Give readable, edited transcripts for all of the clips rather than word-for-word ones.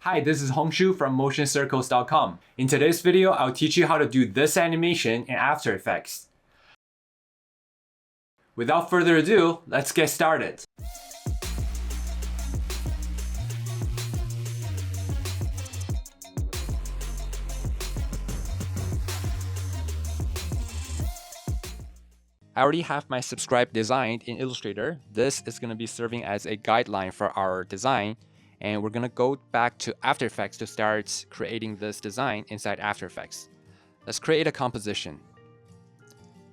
Hi, this is Hongshu from motioncircles.com. In today's video, I'll teach you how to do this animation in After Effects. Without further ado, let's get started. I already have my subscribe design in Illustrator. This is going to be serving as a guideline for our design. And we're going to go back to After Effects to start creating this design inside After Effects. Let's create a composition.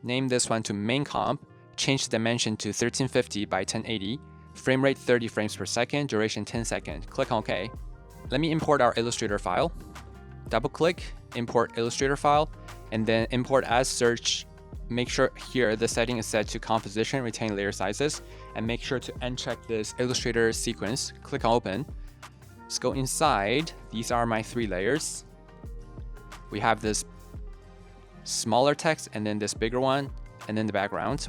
Name this one to main comp. Change the dimension to 1350 by 1080. Frame rate 30 frames per second. Duration 10 seconds. Click on OK. Let me import our Illustrator file. Double click, import Illustrator file, and then import as search. Make sure here the setting is set to composition, retain layer sizes, and make sure to uncheck this Illustrator sequence. Click on open. Let's go inside. These are my 3 layers. We have this smaller text and then this bigger one and then the background.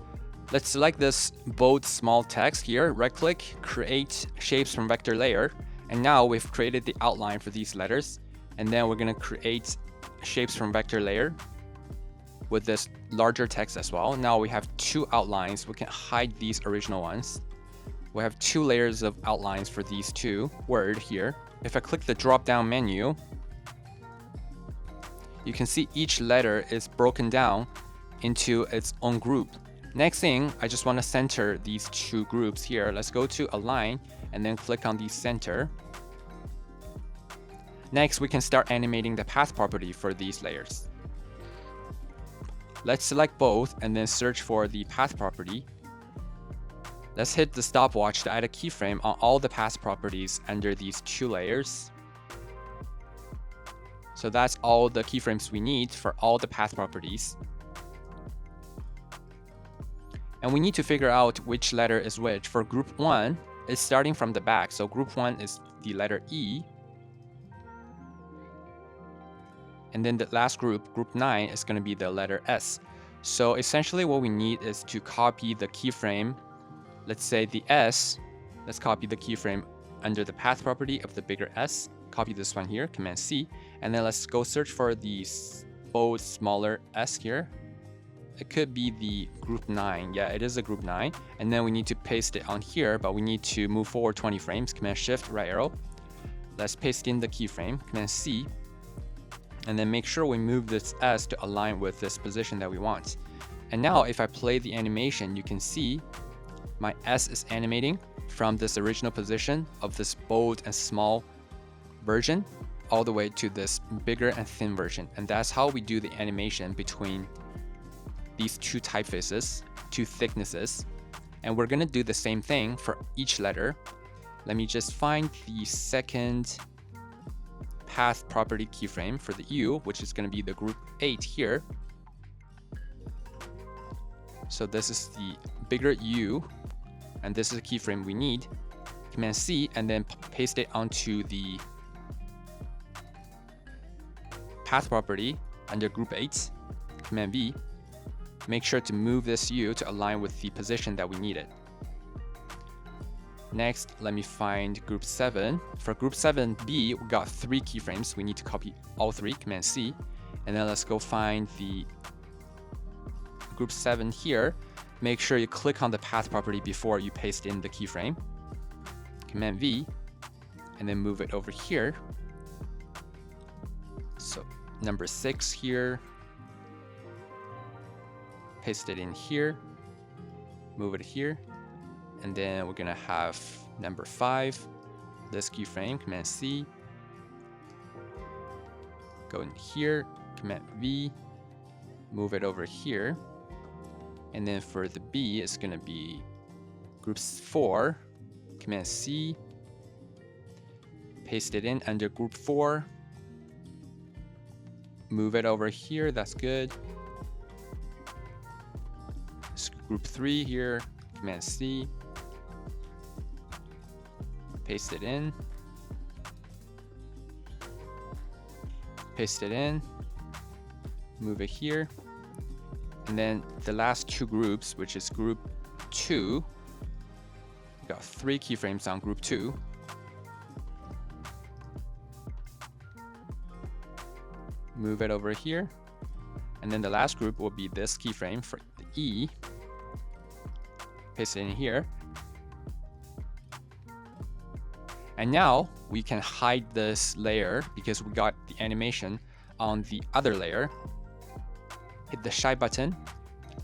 Let's select this bold small text here, right click, create shapes from vector layer. And now we've created the outline for these letters. And then we're gonna create shapes from vector layer with this larger text as well. Now we have 2 outlines. We can hide these original ones. We have 2 layers of outlines for these 2 words here. If I click the drop down menu, you can see each letter is broken down into its own group. Next thing, I just want to center these 2 groups here. Let's go to align and then click on the center. Next, we can start animating the path property for these layers. Let's select both and then search for the path property. Let's hit the stopwatch to add a keyframe on all the path properties under these 2 layers. So that's all the keyframes we need for all the path properties. And we need to figure out which letter is which. For group 1, it's starting from the back. So group 1 is the letter E. And then the last group, group 9, is going to be the letter S. So essentially what we need is to copy the keyframe. Let's say the S, let's copy the keyframe under the path property of the bigger S. Copy this one here, Command C. And then let's go search for the bold smaller S here. It could be the group 9. Yeah, it is a group 9. And then we need to paste it on here, but we need to move forward 20 frames. Command Shift, right arrow. Let's paste in the keyframe, Command C. And then make sure we move this S to align with this position that we want. And now if I play the animation, you can see my S is animating from this original position of this bold and small version all the way to this bigger and thin version. And that's how we do the animation between these 2 typefaces, 2 thicknesses. And we're gonna do the same thing for each letter. Let me just find the second path property keyframe for the U, which is going to be the group 8 here. So this is the bigger U, and this is the keyframe we need. Command C, and then paste it onto the path property under group 8. Command V. Make sure to move this U to align with the position that we need it. Next, let me find group 7. For group 7B, we got 3 keyframes. We need to copy all 3, Command C. And then let's go find the group 7 here. Make sure you click on the path property before you paste in the keyframe. Command V, and then move it over here. So number 6 here. Paste it in here. Move it here. And then we're gonna have number 5, this keyframe, Command C. Go in here, Command V, move it over here. And then for the B, it's gonna be group 4, Command C. Paste it in under group 4. Move it over here, that's good. It's group 3 here, Command C. Paste it in. Paste it in. Move it here. And then the last 2 groups, which is group 2. We got 3 keyframes on group 2. move it over here. And then the last group will be this keyframe for the E. Paste it in here. And now we can hide this layer because we got the animation on the other layer. Hit the shy button.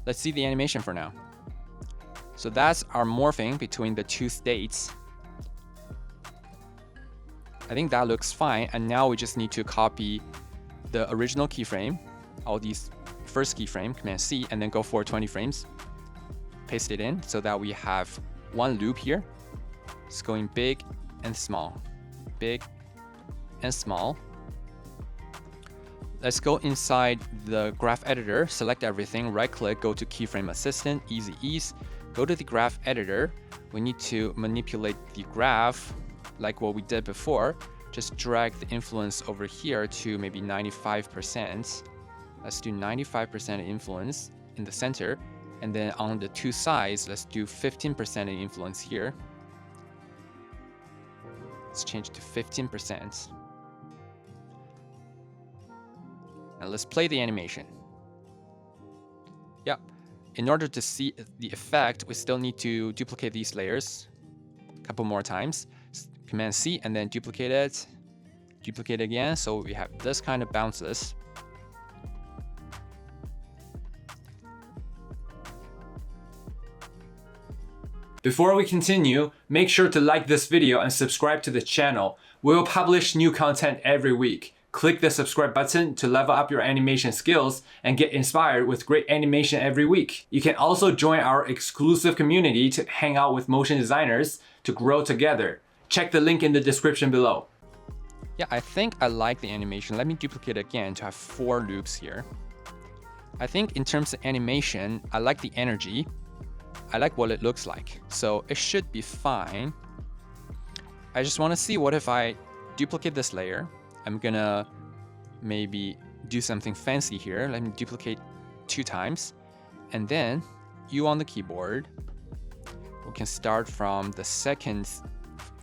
Let's see the animation for now. So that's our morphing between the two states. I think that looks fine. And now we just need to copy the original keyframe, all these first keyframe, Command C, and then go for 20 frames. Paste it in so that we have one loop here. It's going big and small, big and small. Let's go inside the graph editor, select everything, right click, go to keyframe assistant, easy ease, go to the graph editor. We need to manipulate the graph like what we did before. Just drag the influence over here to maybe 95%. Let's do 95% influence in the center. And then on the two sides, let's do 15% influence here. Let's change to 15%. Now let's play the animation. Yeah, in order to see the effect, we still need to duplicate these layers a couple more times. Command C and then duplicate it again, so we have this kind of bounces. Before we continue, make sure to like this video and subscribe to the channel. We will publish new content every week. Click the subscribe button to level up your animation skills and get inspired with great animation every week. You can also join our exclusive community to hang out with motion designers to grow together. Check the link in the description below. Yeah, I think I like the animation. Let me duplicate it again to have 4 loops here. I think in terms of animation, I like the energy. I like what it looks like. So it should be fine. I just want to see what if I duplicate this layer. I'm gonna maybe do something fancy here. Let me duplicate 2 times. And then U on the keyboard. We can start from the second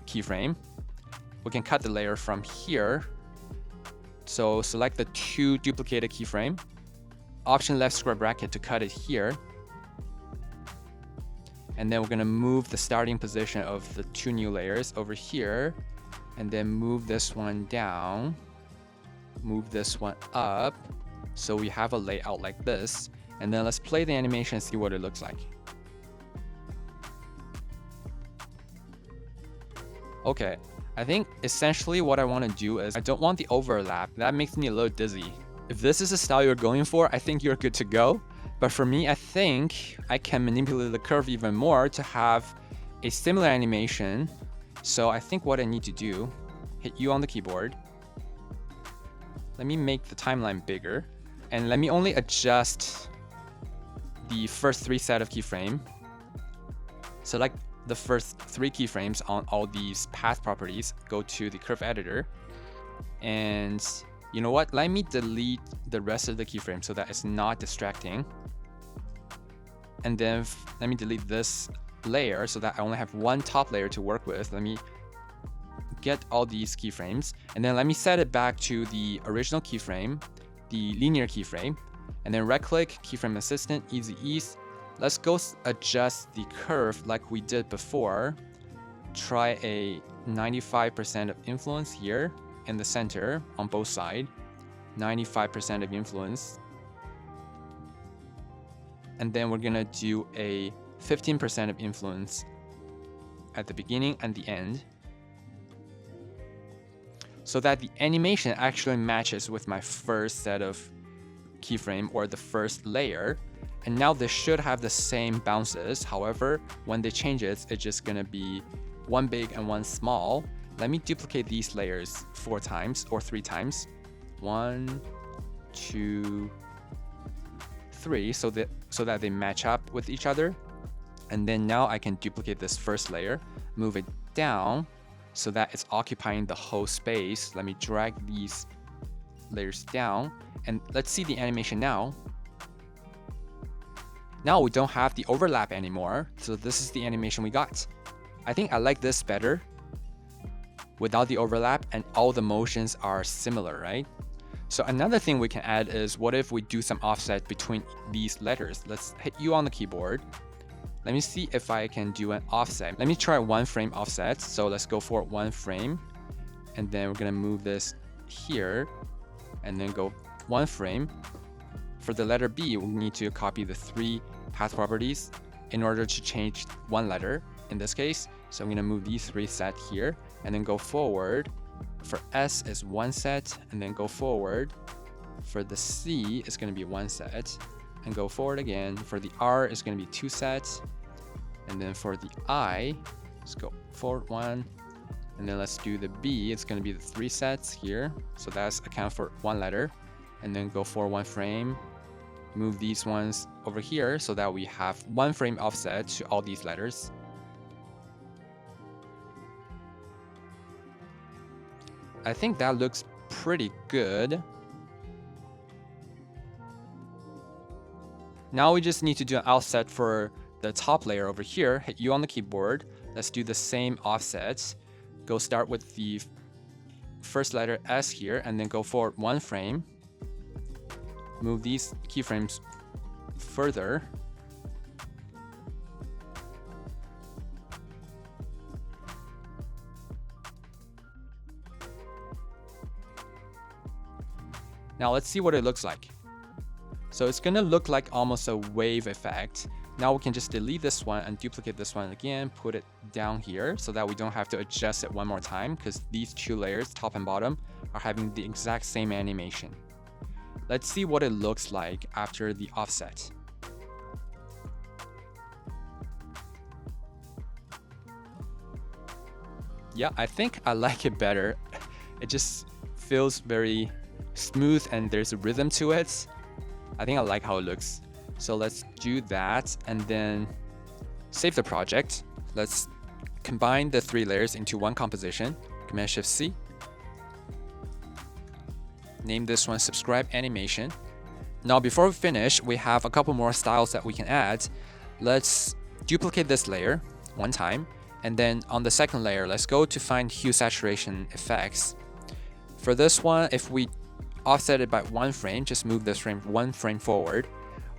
keyframe. We can cut the layer from here. So select the 2 duplicated keyframe. Option left square bracket to cut it here. And then we're gonna move the starting position of the 2 new layers over here. And then move this one down, move this one up. So we have a layout like this. And then let's play the animation and see what it looks like. Okay, I think essentially what I want to do is I don't want the overlap. That makes me a little dizzy. If this is the style you're going for, I think you're good to go. But for me, I think I can manipulate the curve even more to have a similar animation. So I think what I need to do, hit U on the keyboard. Let me make the timeline bigger. And let me only adjust the first 3 set of keyframe. Select the first 3 keyframes on all these path properties. Go to the curve editor. And you know what? Let me delete the rest of the keyframe so that it's not distracting. And then let me delete this layer so that I only have 1 top layer to work with. Let me get all these keyframes and then let me set it back to the original keyframe, the linear keyframe, and then right click, keyframe assistant, easy ease. Let's go adjust the curve like we did before. Try a 95% of influence here in the center on both sides, 95% of influence. And then we're gonna do a 15% of influence at the beginning and the end, so that the animation actually matches with my first set of keyframe or the first layer. And now this should have the same bounces. However, when they change it, it's just gonna be 1 big and 1 small. Let me duplicate these layers 4 times or 3 times. 1, 2, 3, so that they match up with each other. And then now I can duplicate this first layer, move it down so that it's occupying the whole space. Let me drag these layers down and let's see the animation now. Now we don't have the overlap anymore. So this is the animation we got. I think I like this better without the overlap and all the motions are similar, right? So another thing we can add is, what if we do some offset between these letters? Let's hit U on the keyboard. Let me see if I can do an offset. Let me try 1 frame offset. So let's go for 1 frame. And then we're gonna move this here and then go 1 frame. For the letter B, we need to copy the 3 path properties in order to change 1 letter in this case. So I'm gonna move these 3 set here and then go forward. For S is 1 set and then go forward. For the C is gonna be 1 set and go forward again. For the R is gonna be 2 sets. And then for the I, let's go forward 1. And then let's do the B, it's gonna be the 3 sets here. So that's account for 1 letter. And then go for 1 frame. Move these ones over here so that we have 1 frame offset to all these letters. I think that looks pretty good. Now we just need to do an offset for the top layer over here. Hit U on the keyboard. Let's do the same offsets. Go start with the first letter S here and then go forward 1 frame. Move these keyframes further. Now let's see what it looks like. So it's gonna look like almost a wave effect. Now we can just delete this one and duplicate this one again, put it down here so that we don't have to adjust it one more time, because these 2 layers, top and bottom, are having the exact same animation. Let's see what it looks like after the offset. Yeah, I think I like it better. It just feels very smooth and there's a rhythm to it. I think I like how it looks. So let's do that and then save the project. Let's combine the 3 layers into 1 composition. Command-Shift-C. Name this one Subscribe Animation. Now before we finish, we have a couple more styles that we can add. Let's duplicate this layer 1 time. And then on the second layer, let's go to find Hue Saturation Effects. For this one, if we offset it by 1 frame, just move this frame 1 frame forward.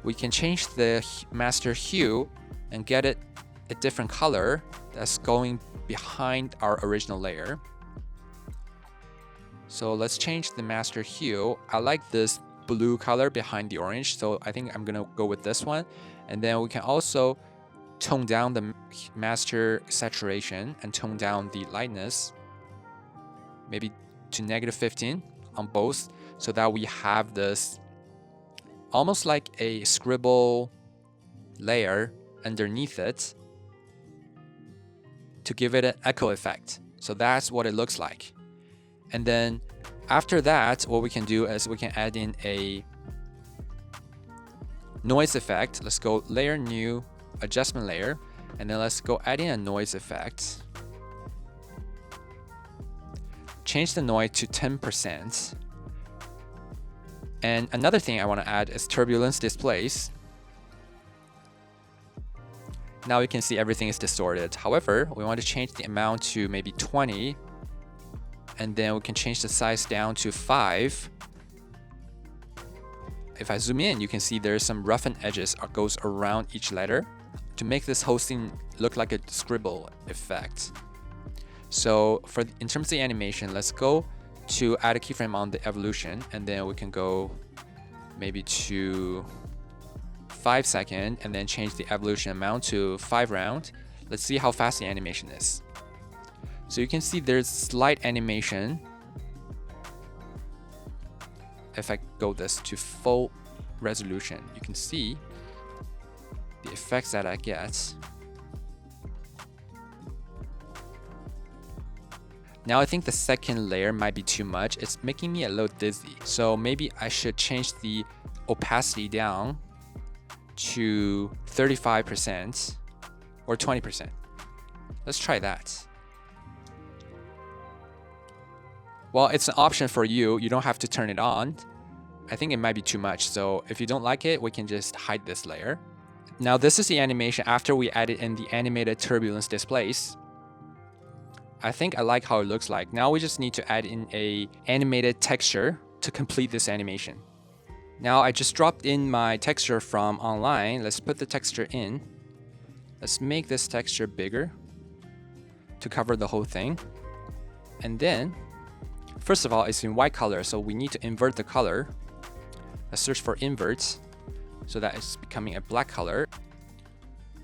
We can change the master hue and get it a different color that's going behind our original layer. So let's change the master hue. I like this blue color behind the orange, so I think I'm gonna go with this one. And then we can also tone down the master saturation and tone down the lightness, maybe to -15 on both, so that we have this almost like a scribble layer underneath it to give it an echo effect. So that's what it looks like. And then after that, what we can do is we can add in a noise effect. Let's go layer, new, adjustment layer, and then let's go add in a noise effect. Change the noise to 10%. And another thing I want to add is turbulence displays. Now you can see everything is distorted. However, we want to change the amount to maybe 20. And then we can change the size down to 5. If I zoom in, you can see there's some roughened edges that goes around each letter to make this whole scene look like a scribble effect. So in terms of the animation, let's go to add a keyframe on the evolution, and then we can go maybe to 5 seconds and then change the evolution amount to 5 round. Let's see how fast the animation is. So you can see there's slight animation. If I go this to full resolution, you can see the effects that I get. Now I think the second layer might be too much. It's making me a little dizzy. So maybe I should change the opacity down to 35% or 20%. Let's try that. Well, it's an option for you. You don't have to turn it on. I think it might be too much. So if you don't like it, we can just hide this layer. Now this is the animation after we added in the animated turbulence displays. I think I like how it looks like. Now we just need to add in a animated texture. to complete this animation. Now I just dropped in my texture from online. Let's put the texture in. Let's make this texture bigger to cover the whole thing. And then, first of all, it's in white color, so we need to invert the color. Let's search for inverts so that it's becoming a black color.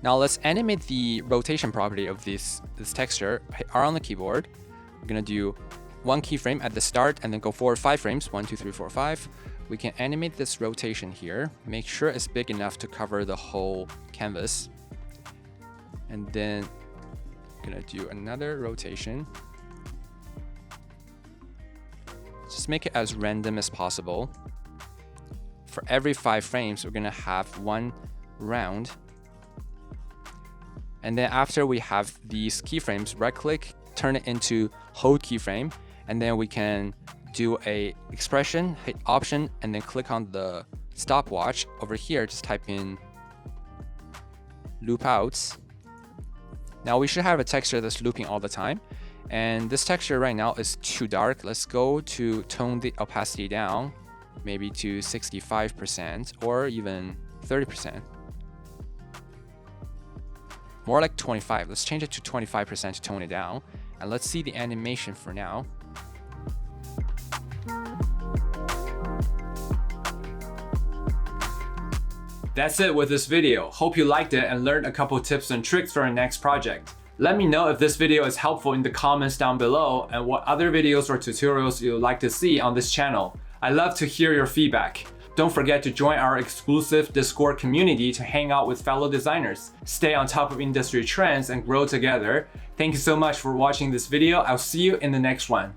Now let's animate the rotation property of this texture. Hit R on the keyboard. We're gonna do 1 keyframe at the start and then go forward 5 frames. 1, 2, 3, 4, 5. We can animate this rotation here. Make sure it's big enough to cover the whole canvas. And then gonna do another rotation. Just make it as random as possible. For every 5 frames, we're gonna have 1 round. And then after we have these keyframes, right click, turn it into hold keyframe, and then we can do a expression, hit option, and then click on the stopwatch. Over here, just type in loop out. Now we should have a texture that's looping all the time. And this texture right now is too dark. Let's go to tone the opacity down, maybe to 65% or even 30%. More like 25. Let's change it to 25% to tone it down. And let's see the animation for now. That's it with this video. Hope you liked it and learned a couple tips and tricks for our next project. Let me know if this video is helpful in the comments down below and what other videos or tutorials you'd like to see on this channel. I love to hear your feedback. Don't forget to join our exclusive Discord community to hang out with fellow designers, stay on top of industry trends, and grow together. Thank you so much for watching this video. I'll see you in the next one.